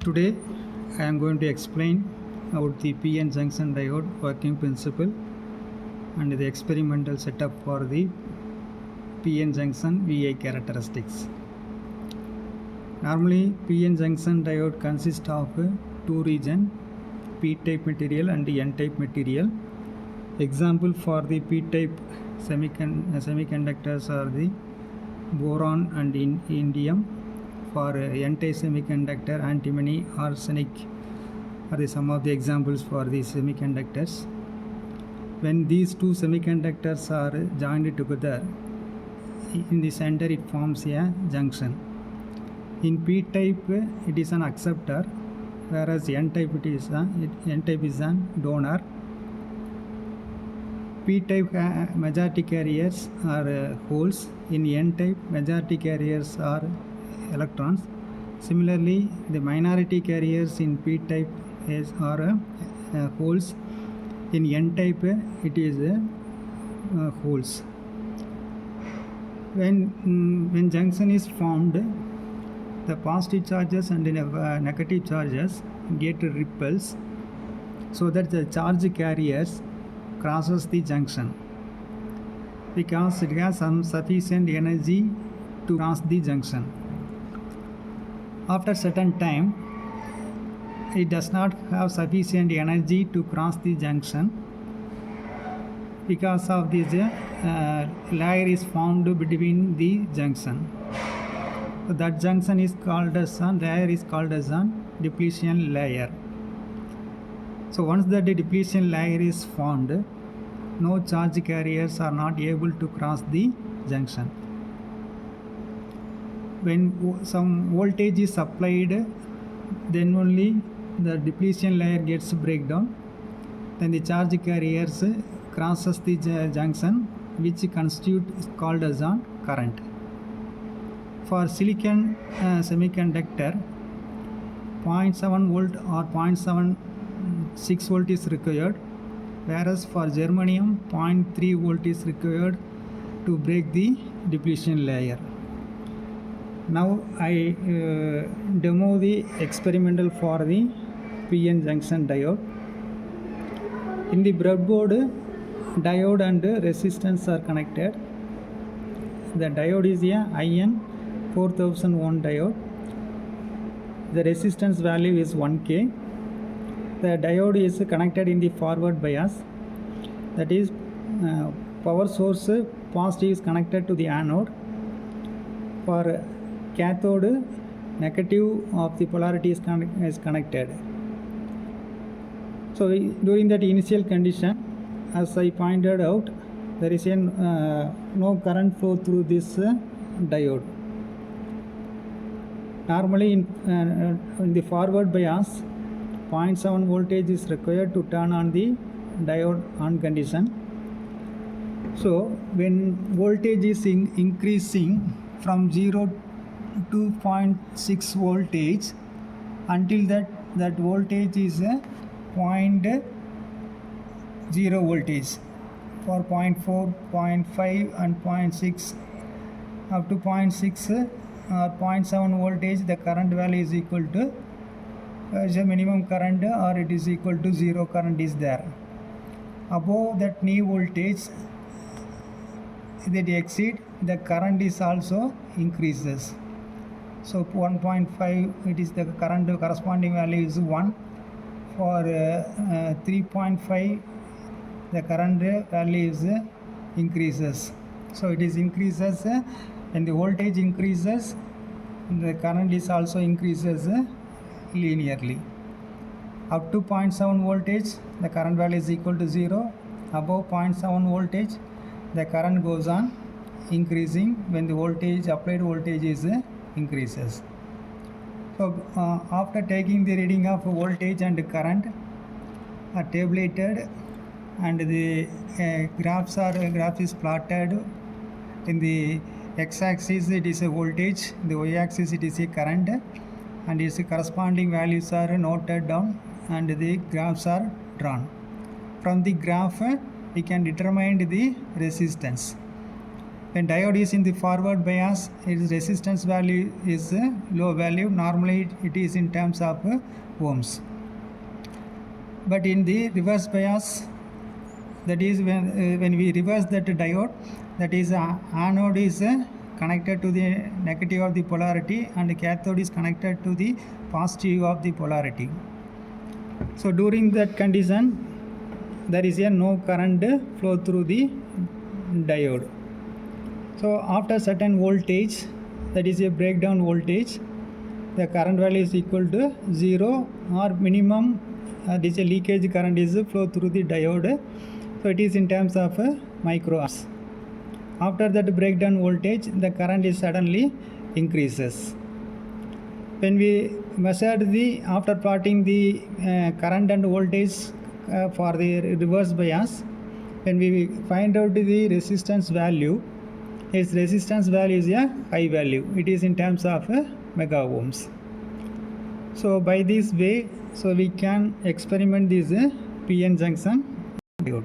Today I am going to explain about the PN junction diode working principle and the experimental setup for the PN junction VI characteristics. Normally PN junction diode consists of two regions, P-type material and N-type material. Example for the P-type semiconductors are the boron and indium. For N-type semiconductor, antimony, arsenic are some of the examples for these semiconductors. When these two semiconductors are joined together, in the center it forms a junction. In P-type it is an acceptor, whereas N-type is an donor. P-type majority carriers are holes. In N-type majority carriers are electrons. Similarly, the minority carriers in P-type are holes. In N-type it is holes. When junction is formed, the positive charges and negative charges get repels, so that the charge carriers crosses the junction because it has some sufficient energy to cross the junction. After certain time, it does not have sufficient energy to cross the junction because of this layer is formed between the junction. So that junction is called as layer is called as depletion layer. So once the depletion layer is formed, no charge carriers are not able to cross the junction. When some voltage is applied, then only the depletion layer gets breakdown. Then the charge carriers crosses the junction, which constitutes called as current. For silicon semiconductor, 0.7 volt or 0.76 volt is required, whereas for germanium 0.3 volt is required to break the depletion layer. Now I demo the experimental for the PN junction diode. In the breadboard, diode and resistance are connected. The diode is a IN 4000 ohm diode. The resistance value is 1K. The diode is connected in the forward bias. That is, power source positive is connected to the anode. For cathode, negative of the polarity is connected. So during that initial condition, as I pointed out, there is no current flow through this diode. Normally in the forward bias, 0.7 voltage is required to turn on the diode on condition. So when voltage is increasing from 0 to 0.6 voltage, until that voltage is 0.0 voltage. For 0.4, 0.5 and 0.6 up to 0.6 or 0.7 voltage, the current value is equal to the minimum current, or it is equal to zero current is there. Above that knee voltage that exceed, the current is also increases. So 1.5, it is the current corresponding value is 1. For 3.5, the current value is increases. So it is increases when the voltage increases, the current is also increases linearly. Up to 0.7 voltage, the current value is equal to 0. Above 0.7 voltage, the current goes on increasing when the voltage, applied voltage is increases. So after taking the reading of voltage and current are tabulated, and the graph is plotted. In the x-axis it is a voltage, in the y-axis it is a current, and its corresponding values are noted down and the graphs are drawn. From the graph we can determine the resistance. When diode is in the forward bias, its resistance value is low value. Normally it is in terms of ohms. But in the reverse bias, that is when we reverse that diode, that is anode is connected to the negative of the polarity and the cathode is connected to the positive of the polarity. So during that condition, there is no current flow through the diode. So after certain voltage, that is a breakdown voltage, the current value is equal to 0 or minimum this leakage current is flow through the diode. So it is in terms of microamps. After that breakdown voltage, the current is suddenly increases. When we measured after plotting the current and voltage for the reverse bias, when we find out the resistance value, its resistance value is a high value. It is in terms of mega ohms. So by this way, so we can experiment this PN junction diode.